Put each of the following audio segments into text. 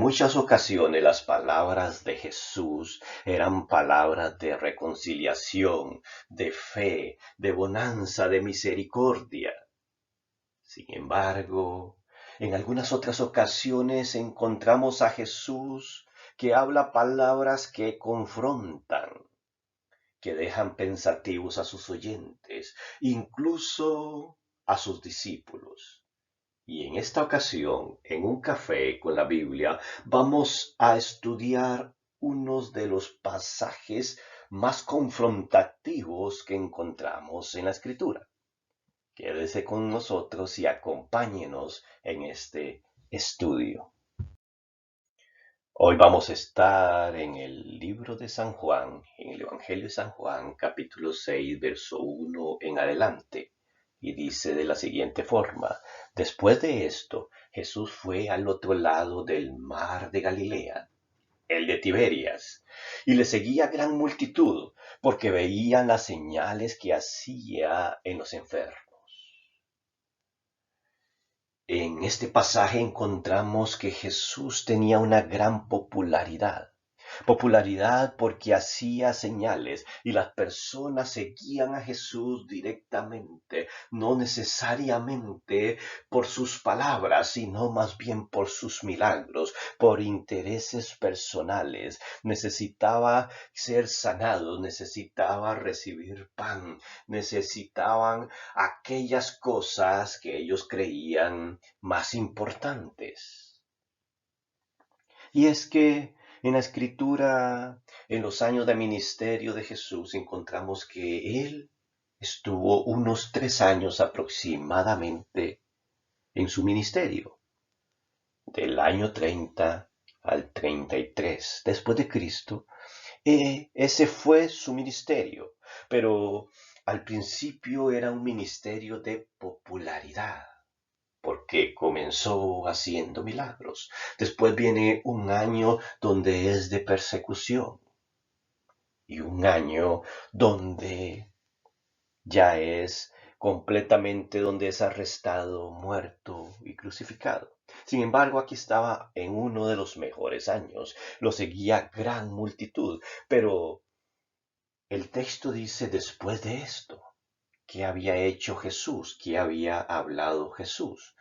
muchas ocasiones las palabras de Jesús eran palabras de reconciliación, de fe, de bonanza, de misericordia. Sin embargo, en algunas otras ocasiones encontramos a Jesús que habla palabras que confrontan, que dejan pensativos a sus oyentes, incluso a sus discípulos. Y en esta ocasión, en un café con la Biblia, vamos a estudiar unos de los pasajes más confrontativos que encontramos en la Escritura. Quédese con nosotros y acompáñenos en este estudio. Hoy vamos a estar en el libro de San Juan, en el Evangelio de San Juan, capítulo 6, verso 1 en adelante. Y dice de la siguiente forma: después de esto, Jesús fue al otro lado del mar de Galilea, el de Tiberias, y le seguía gran multitud, porque veían las señales que hacía en los enfermos. En este pasaje encontramos que Jesús tenía una gran popularidad. Popularidad porque hacía señales y las personas seguían a Jesús directamente, no necesariamente por sus palabras, sino más bien por sus milagros, por intereses personales. Necesitaba ser sanados, necesitaba recibir pan, necesitaban aquellas cosas que ellos creían más importantes. Y es que en la Escritura, en los años de ministerio de Jesús, encontramos que Él estuvo unos 3 años aproximadamente en su ministerio, del año 30 al 33 después de Cristo. Ese fue su ministerio, pero al principio era un ministerio de popularidad, porque comenzó haciendo milagros. Después viene un año donde es de persecución y un año donde ya es completamente donde es arrestado, muerto y crucificado. Sin embargo, aquí estaba en uno de los mejores años. Lo seguía gran multitud, pero el texto dice después de esto. ¿Qué había hecho Jesús? ¿Qué había hablado Jesús?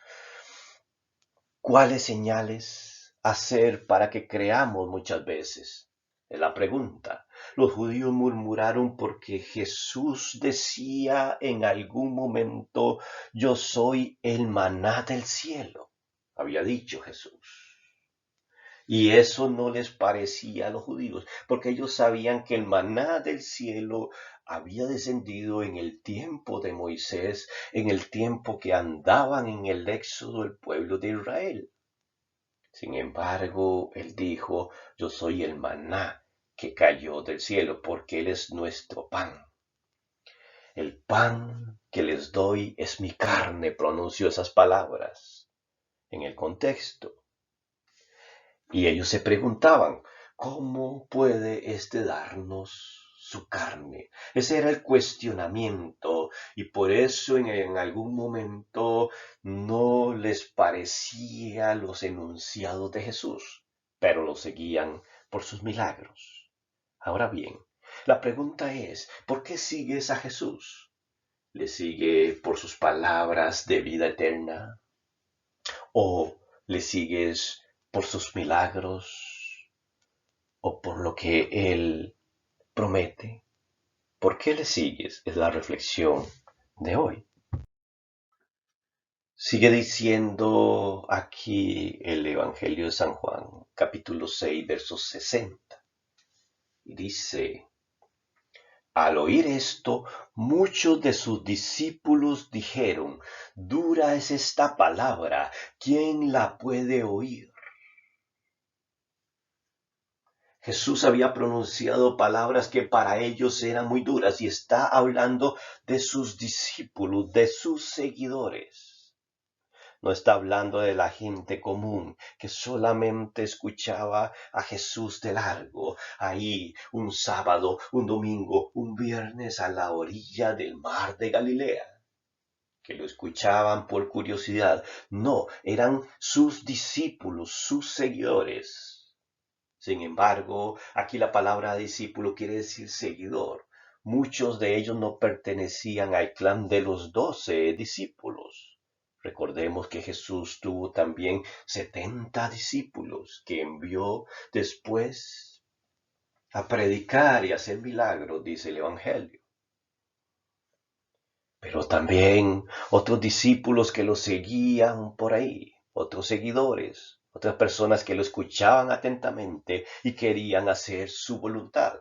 ¿Cuáles señales hacer para que creamos muchas veces? Es la pregunta. Los judíos murmuraron porque Jesús decía en algún momento: yo soy el maná del cielo. Había dicho Jesús. Y eso no les parecía a los judíos, porque ellos sabían que el maná del cielo había descendido en el tiempo de Moisés, en el tiempo que andaban en el éxodo el pueblo de Israel. Sin embargo, él dijo: yo soy el maná que cayó del cielo, porque él es nuestro pan. El pan que les doy es mi carne, pronunció esas palabras en el contexto. Y ellos se preguntaban: ¿cómo puede éste darnos su carne? Ese era el cuestionamiento, y por eso en algún momento no les parecía los enunciados de Jesús, pero lo seguían por sus milagros. Ahora bien, la pregunta es: ¿por qué sigues a Jesús? ¿Le sigue por sus palabras de vida eterna? ¿O le sigues por sus milagros o por lo que Él promete? ¿Por qué le sigues? Es la reflexión de hoy. Sigue diciendo aquí el Evangelio de San Juan, capítulo 6, versos 60. Y dice: al oír esto, muchos de sus discípulos dijeron: dura es esta palabra, ¿quién la puede oír? Jesús había pronunciado palabras que para ellos eran muy duras, y está hablando de sus discípulos, de sus seguidores. No está hablando de la gente común que solamente escuchaba a Jesús de largo, ahí un sábado, un domingo, un viernes a la orilla del mar de Galilea. que lo escuchaban por curiosidad. No, eran sus discípulos, sus seguidores. Sin embargo, aquí la palabra discípulo quiere decir seguidor. Muchos de ellos no pertenecían al clan de los 12 discípulos. Recordemos que Jesús tuvo también 70 discípulos que envió después a predicar y hacer milagros, dice el Evangelio. Pero también otros discípulos que lo seguían por ahí, otros seguidores, otras personas que lo escuchaban atentamente y querían hacer su voluntad.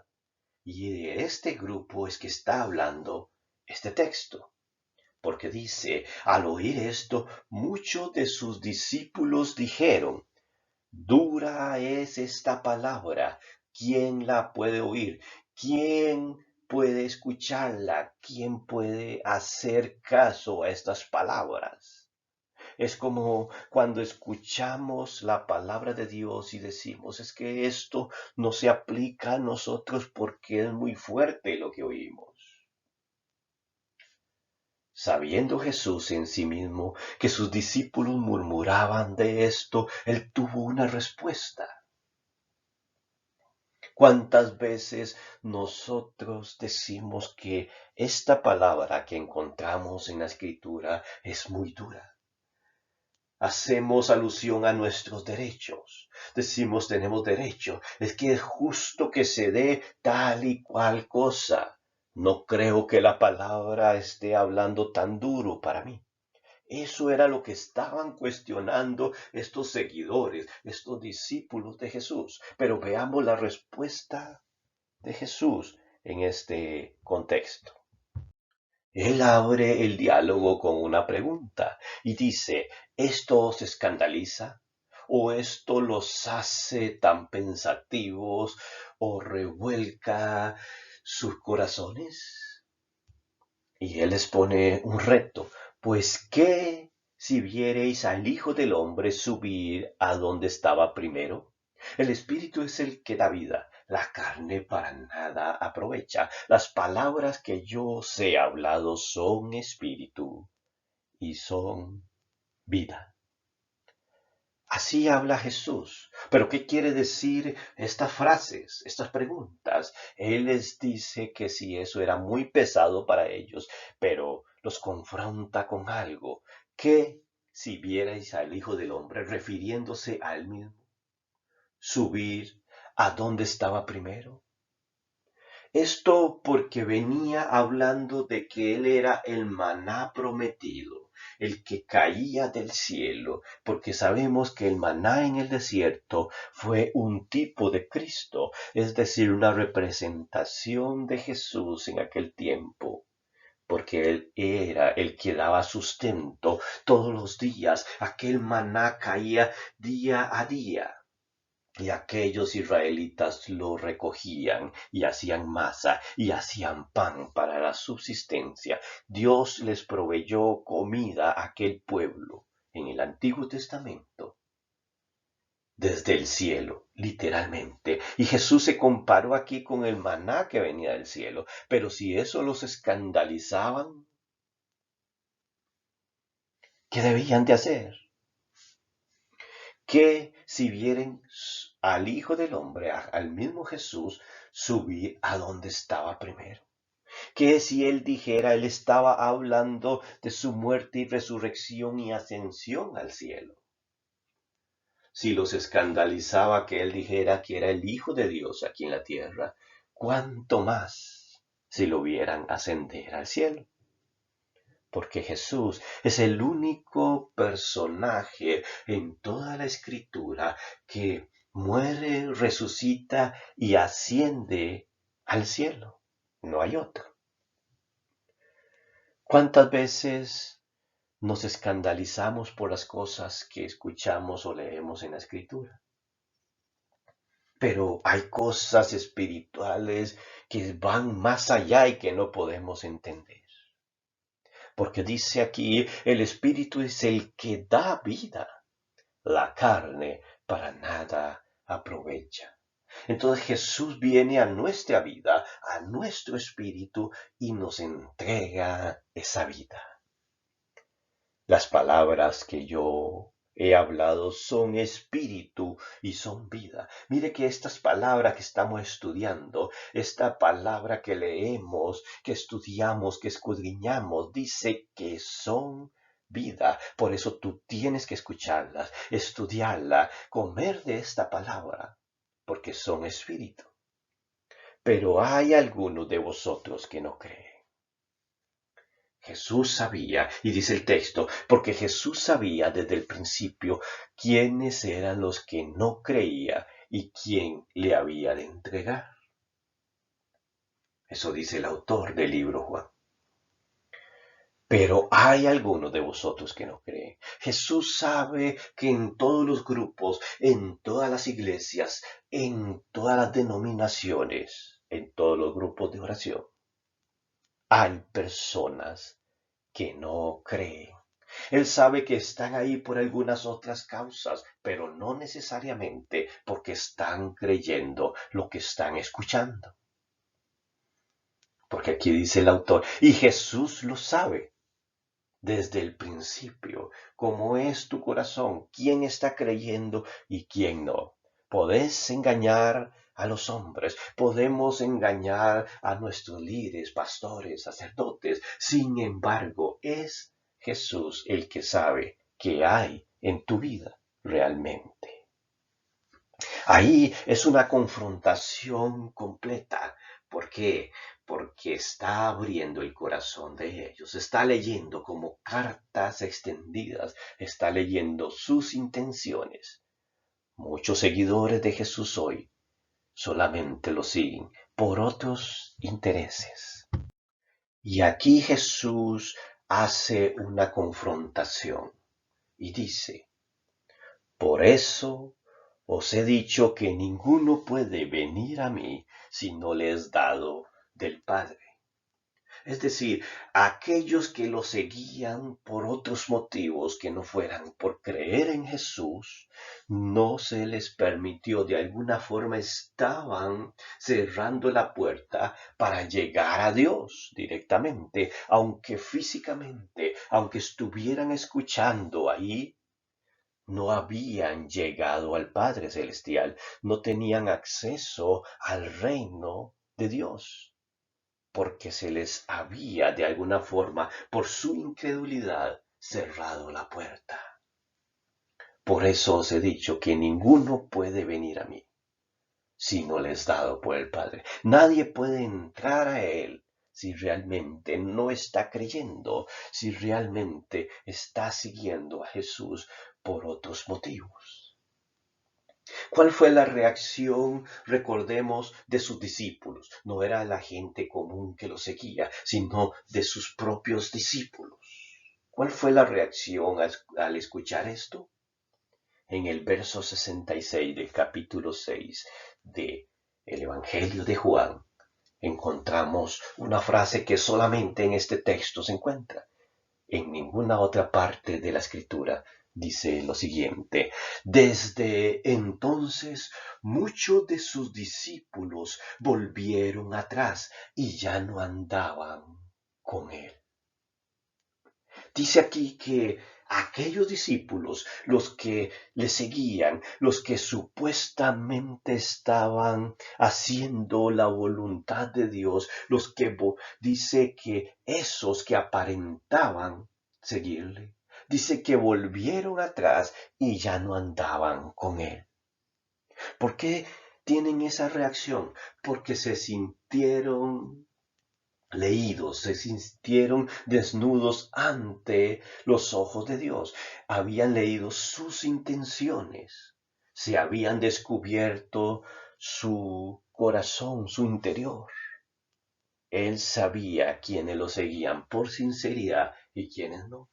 Y de este grupo es que está hablando este texto, porque dice, al oír esto, muchos de sus discípulos dijeron, dura es esta palabra, ¿quién la puede oír? ¿Quién puede escucharla? ¿Quién puede hacer caso a estas palabras? Es como cuando escuchamos la palabra de Dios y decimos, es que esto no se aplica a nosotros porque es muy fuerte lo que oímos. Sabiendo Jesús en sí mismo que sus discípulos murmuraban de esto, él tuvo una respuesta. ¿Cuántas veces nosotros decimos que esta palabra que encontramos en la Escritura es muy dura? Hacemos alusión a nuestros derechos. Decimos tenemos derecho. Es que es justo que se dé tal y cual cosa. No creo que la palabra esté hablando tan duro para mí. Eso era lo que estaban cuestionando estos seguidores, estos discípulos de Jesús. Pero veamos la respuesta de Jesús en este contexto. Él abre el diálogo con una pregunta y dice, ¿esto os escandaliza? ¿O esto los hace tan pensativos o revuelca sus corazones? Y él les pone un reto, pues ¿qué si viereis al Hijo del Hombre subir a donde estaba primero? El Espíritu es el que da vida, la carne para nada aprovecha. Las palabras que yo os he hablado son espíritu y son vida. Así habla Jesús. Pero ¿qué quiere decir estas frases, estas preguntas? Él les dice que si eso era muy pesado para ellos, pero los confronta con algo. ¿Qué si vierais al Hijo del Hombre refiriéndose a él mismo? Subir a donde estaba primero. Esto porque venía hablando de que él era el maná prometido, el que caía del cielo, porque sabemos que el maná en el desierto fue un tipo de Cristo, es decir, una representación de Jesús en aquel tiempo. Porque Él era el que daba sustento todos los días, aquel maná caía día a día. Y aquellos israelitas lo recogían y hacían masa y hacían pan para la subsistencia. Dios les proveyó comida a aquel pueblo en el Antiguo Testamento desde el cielo, literalmente. Y Jesús se comparó aquí con el maná que venía del cielo. Pero si eso los escandalizaban, ¿qué debían de hacer? Que si vieren al Hijo del Hombre, al mismo Jesús, subir a donde estaba primero. Que si él dijera, él estaba hablando de su muerte y resurrección y ascensión al cielo. Si los escandalizaba que él dijera que era el Hijo de Dios aquí en la tierra, ¿cuánto más si lo vieran ascender al cielo? Porque Jesús es el único personaje en toda la escritura que muere, resucita y asciende al cielo. No hay otro. ¿Cuántas veces nos escandalizamos por las cosas que escuchamos o leemos en la escritura? Pero hay cosas espirituales que van más allá y que no podemos entender. Porque dice aquí, el Espíritu es el que da vida, la carne para nada aprovecha. Entonces Jesús viene a nuestra vida, a nuestro espíritu y nos entrega esa vida. Las palabras que yo he hablado son espíritu y son vida. Mire que estas palabras que estamos estudiando, esta palabra que leemos, que estudiamos, que escudriñamos, dice que son vida. Por eso tú tienes que escucharlas, estudiarla, comer de esta palabra, porque son espíritu. Pero hay algunos de vosotros que no creen. Jesús sabía, y dice el texto, porque Jesús sabía desde el principio quiénes eran los que no creía y quién le había de entregar. Eso dice el autor del libro Juan. Pero hay algunos de vosotros que no creen. Jesús sabe que en todos los grupos, en todas las iglesias, en todas las denominaciones, en todos los grupos de oración, hay personas que no creen. Él sabe que están ahí por algunas otras causas, pero no necesariamente porque están creyendo lo que están escuchando. Porque aquí dice el autor, y Jesús lo sabe desde el principio, cómo es tu corazón, quién está creyendo y quién no. Podés engañar a los hombres, podemos engañar a nuestros líderes, pastores, sacerdotes. Sin embargo, es Jesús el que sabe qué hay en tu vida realmente. Ahí es una confrontación completa. ¿Por qué? Porque está abriendo el corazón de ellos, está leyendo como cartas extendidas, está leyendo sus intenciones. Muchos seguidores de Jesús hoy solamente lo siguen por otros intereses. Y aquí Jesús hace una confrontación y dice, por eso os he dicho que ninguno puede venir a mí si no le es dado del Padre. Es decir, aquellos que lo seguían por otros motivos que no fueran por creer en Jesús, no se les permitió, de alguna forma estaban cerrando la puerta para llegar a Dios directamente, aunque físicamente, aunque estuvieran escuchando ahí, no habían llegado al Padre Celestial, no tenían acceso al reino de Dios, porque se les había de alguna forma, por su incredulidad, cerrado la puerta. Por eso os he dicho que ninguno puede venir a mí si no le es dado por el Padre. Nadie puede entrar a Él si realmente no está creyendo, si realmente está siguiendo a Jesús por otros motivos. ¿Cuál fue la reacción, recordemos, de sus discípulos? No era la gente común que lo seguía, sino de sus propios discípulos. ¿Cuál fue la reacción al escuchar esto? En el verso 66 del capítulo 6 de el Evangelio de Juan, encontramos una frase que solamente en este texto se encuentra. En ninguna otra parte de la escritura dice lo siguiente: desde entonces muchos de sus discípulos volvieron atrás y ya no andaban con él. Dice aquí que aquellos discípulos, los que le seguían, los que supuestamente estaban haciendo la voluntad de Dios, los que dice que esos que aparentaban seguirle, dice que volvieron atrás y ya no andaban con él. ¿Por qué tienen esa reacción? Porque se sintieron leídos, se sintieron desnudos ante los ojos de Dios, habían leído sus intenciones, se habían descubierto su corazón, su interior. Él sabía quiénes lo seguían por sinceridad y quiénes no.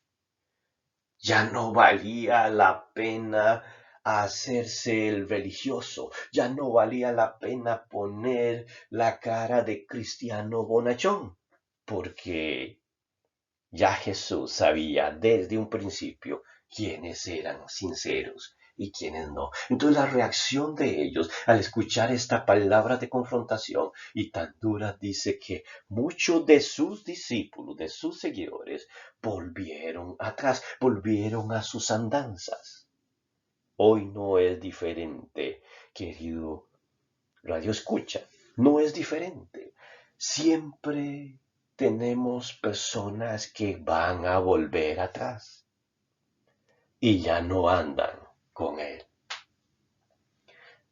Ya no valía la pena hacerse el religioso, ya no valía la pena poner la cara de cristiano bonachón, porque ya Jesús sabía desde un principio quiénes eran sinceros y quiénes no. Entonces la reacción de ellos al escuchar esta palabra de confrontación y tan dura dice que muchos de sus discípulos, de sus seguidores, volvieron atrás, volvieron a sus andanzas. Hoy no es diferente, querido radio escucha, no es diferente. Siempre tenemos personas que van a volver atrás y ya no andan con él.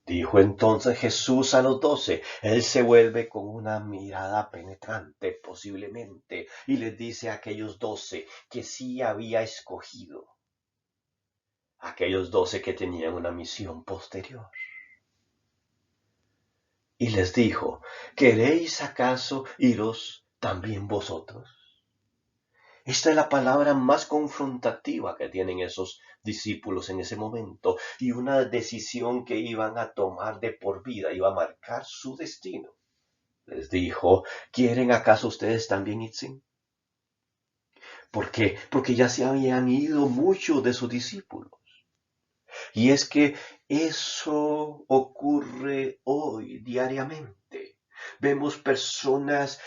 Dijo entonces Jesús a los 12, él se vuelve con una mirada penetrante posiblemente y les dice a aquellos 12 que sí había escogido, aquellos 12 que tenían una misión posterior. Y les dijo, ¿queréis acaso iros también vosotros? Esta es la palabra más confrontativa que tienen esos discípulos en ese momento y una decisión que iban a tomar de por vida, iba a marcar su destino. Les dijo, ¿quieren acaso ustedes también irse? ¿Por qué? Porque ya se habían ido muchos de sus discípulos. Y es que eso ocurre hoy diariamente. Vemos personas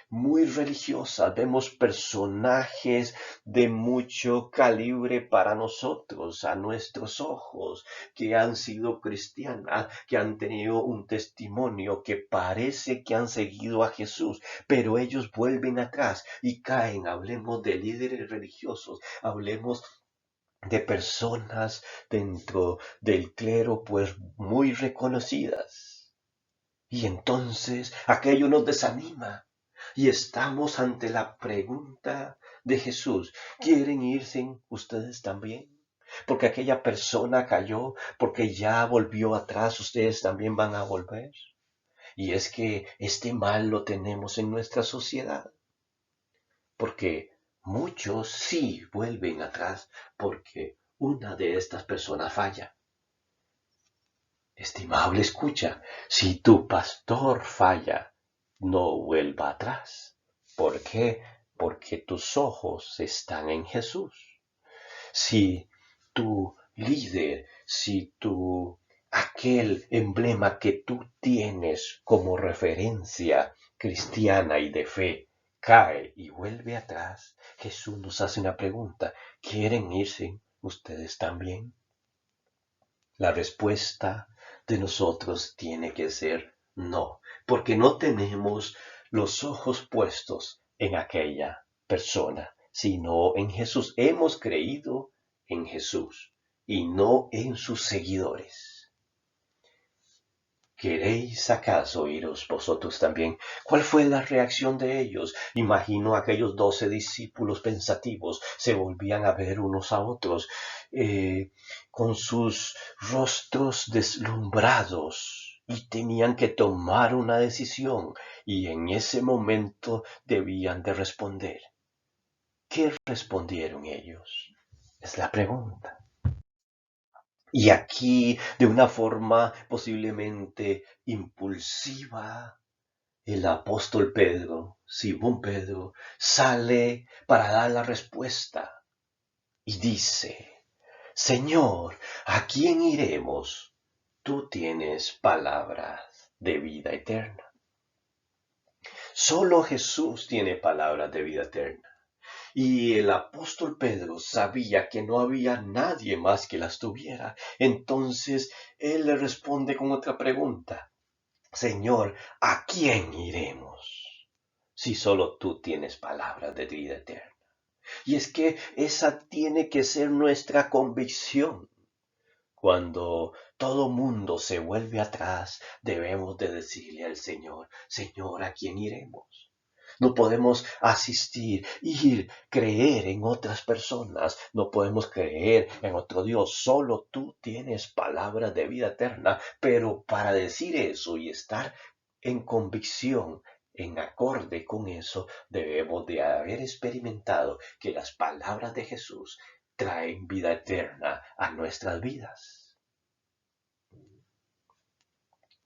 muy religiosas, vemos personajes de mucho calibre para nosotros, a nuestros ojos, que han sido cristianas, que han tenido un testimonio que parece que han seguido a Jesús, pero ellos vuelven atrás y caen. Hablemos de líderes religiosos, hablemos de personas dentro del clero, pues muy reconocidas. Y entonces aquello nos desanima. Y estamos ante la pregunta de Jesús, ¿quieren irse ustedes también? Porque aquella persona cayó, porque ya volvió atrás, ustedes también van a volver. Y es que este mal lo tenemos en nuestra sociedad, porque muchos sí vuelven atrás porque una de estas personas falla. Estimable escucha, si tu pastor falla, no vuelva atrás. ¿Por qué? Porque tus ojos están en Jesús. Si tu líder, si aquel emblema que tú tienes como referencia cristiana y de fe cae y vuelve atrás, Jesús nos hace una pregunta. ¿Quieren irse ustedes también? La respuesta de nosotros tiene que ser no, porque no tenemos los ojos puestos en aquella persona, sino en Jesús. Hemos creído en Jesús y no en sus seguidores. ¿Queréis acaso iros vosotros también? ¿Cuál fue la reacción de ellos? Imagino aquellos 12 discípulos pensativos se volvían a ver unos a otros con sus rostros deslumbrados y tenían que tomar una decisión y en ese momento debían de responder. ¿Qué respondieron ellos? Es la pregunta. Y aquí, de una forma posiblemente impulsiva, el apóstol Pedro, Simón Pedro, sale para dar la respuesta y dice, Señor, ¿a quién iremos? Tú tienes palabras de vida eterna. Solo Jesús tiene palabras de vida eterna. Y el apóstol Pedro sabía que no había nadie más que las tuviera. Entonces él le responde con otra pregunta. Señor, ¿a quién iremos? Si solo tú tienes palabras de vida eterna. Y es que esa tiene que ser nuestra convicción. Cuando todo mundo se vuelve atrás, debemos de decirle al Señor, Señor, ¿a quién iremos? No podemos asistir, ir, creer en otras personas. No podemos creer en otro Dios. Solo tú tienes palabras de vida eterna. Pero para decir eso y estar en convicción, en acorde con eso, debemos de haber experimentado que las palabras de Jesús traen vida eterna a nuestras vidas.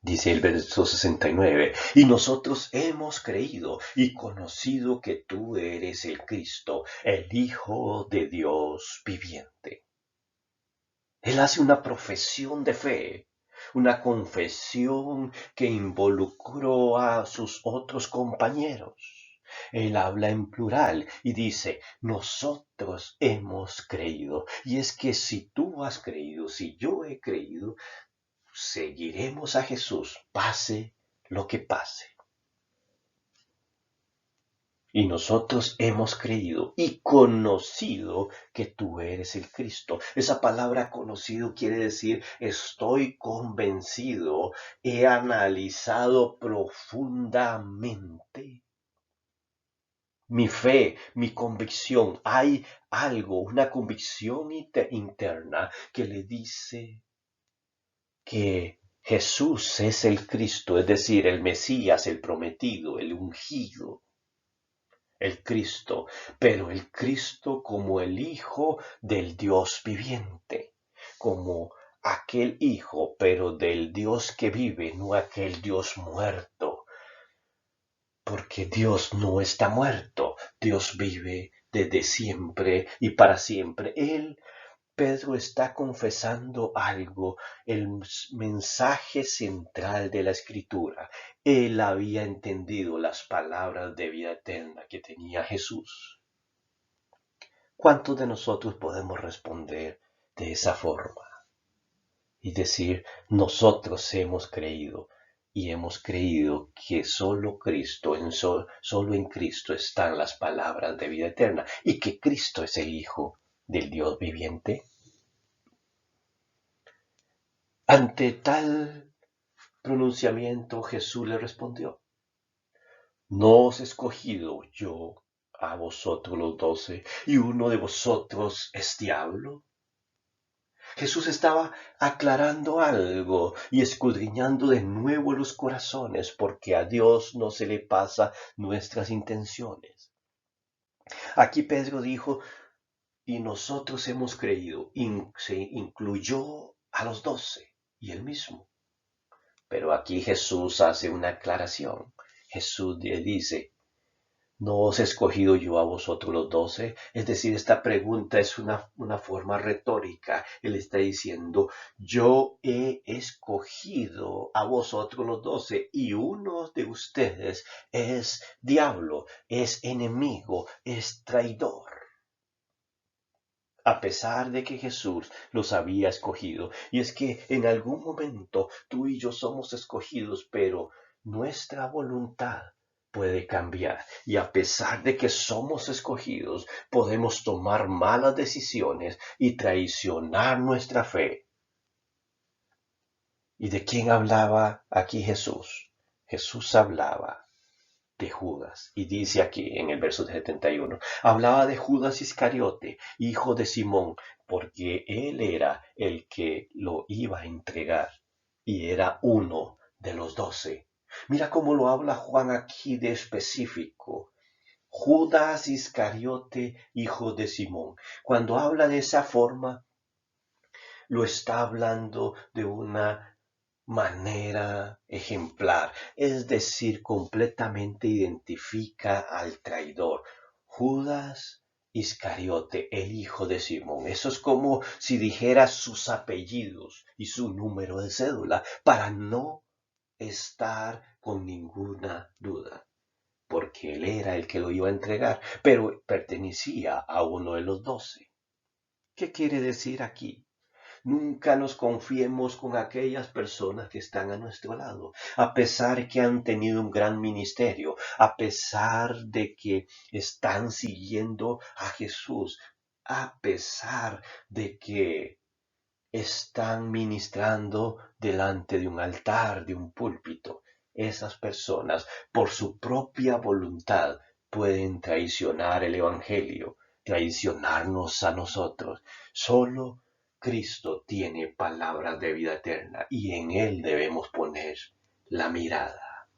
Dice el verso 69, y nosotros hemos creído y conocido que tú eres el Cristo, el Hijo de Dios viviente. Él hace una profesión de fe, una confesión que involucró a sus otros compañeros. Él habla en plural y dice, nosotros hemos creído. Y es que si tú has creído, si yo he creído, seguiremos a Jesús, pase lo que pase. Y nosotros hemos creído y conocido que tú eres el Cristo. Esa palabra conocido quiere decir estoy convencido, he analizado profundamente. Mi fe, mi convicción, hay algo, una convicción interna que le dice que Jesús es el Cristo, es decir, el Mesías, el prometido, el ungido, el Cristo, pero el Cristo como el Hijo del Dios viviente, como aquel Hijo, pero del Dios que vive, no aquel Dios muerto, porque Dios no está muerto, Dios vive desde siempre y para siempre. Pedro está confesando algo, el mensaje central de la Escritura. Él había entendido las palabras de vida eterna que tenía Jesús. ¿Cuántos de nosotros podemos responder de esa forma y decir, nosotros hemos creído y hemos creído que solo Cristo, solo en Cristo están las palabras de vida eterna y que Cristo es el Hijo del Dios viviente? Ante tal pronunciamiento Jesús le respondió, ¿no os he escogido yo a vosotros los 12 y uno de vosotros es diablo? Jesús estaba aclarando algo y escudriñando de nuevo los corazones, porque a Dios no se le pasa nuestras intenciones. Aquí Pedro dijo, y nosotros hemos creído, se incluyó a los 12 y él mismo. Pero aquí Jesús hace una aclaración. Jesús le dice, ¿no os he escogido yo a vosotros los 12? Es decir, esta pregunta es una forma retórica. Él está diciendo, yo he escogido a vosotros los 12 y uno de ustedes es diablo, es enemigo, es traidor. A pesar de que Jesús los había escogido. Y es que en algún momento tú y yo somos escogidos, pero nuestra voluntad puede cambiar. Y a pesar de que somos escogidos, podemos tomar malas decisiones y traicionar nuestra fe. ¿Y de quién hablaba aquí Jesús? Jesús hablaba de Judas. Y dice aquí en el verso 71, hablaba de Judas Iscariote, hijo de Simón, porque él era el que lo iba a entregar y era uno de los 12. Mira cómo lo habla Juan aquí de específico. Judas Iscariote, hijo de Simón. Cuando habla de esa forma, lo está hablando de una manera ejemplar, es decir, completamente identifica al traidor. Judas Iscariote, el hijo de Simón. Eso es como si dijera sus apellidos y su número de cédula para no estar con ninguna duda, porque él era el que lo iba a entregar, pero pertenecía a uno de los 12. ¿Qué quiere decir aquí? Nunca nos confiemos con aquellas personas que están a nuestro lado, a pesar que han tenido un gran ministerio, a pesar de que están siguiendo a Jesús, a pesar de que están ministrando delante de un altar, de un púlpito. Esas personas, por su propia voluntad, pueden traicionar el Evangelio, traicionarnos a nosotros. Solo Cristo tiene palabras de vida eterna y en Él debemos poner la mirada.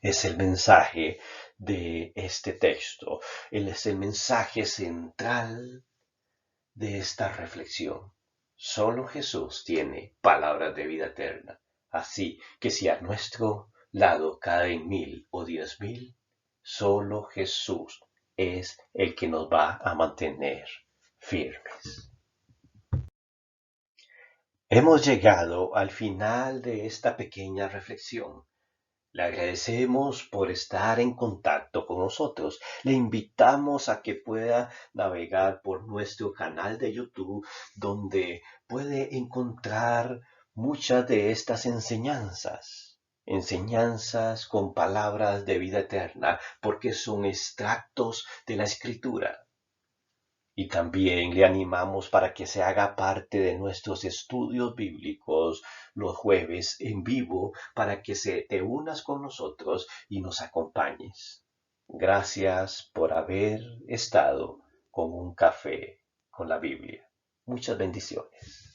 Es el mensaje de este texto. Él es el mensaje central de esta reflexión. Solo Jesús tiene palabras de vida eterna. Así que si a nuestro lado caen 1000 o 10.000, solo Jesús es el que nos va a mantener firmes. Hemos llegado al final de esta pequeña reflexión. Le agradecemos por estar en contacto con nosotros. Le invitamos a que pueda navegar por nuestro canal de YouTube, donde puede encontrar muchas de estas enseñanzas. Enseñanzas con palabras de vida eterna, porque son extractos de la Escritura. Y también le animamos para que se haga parte de nuestros estudios bíblicos los jueves en vivo, para que te unas con nosotros y nos acompañes. Gracias por haber estado con un café con la Biblia. Muchas bendiciones.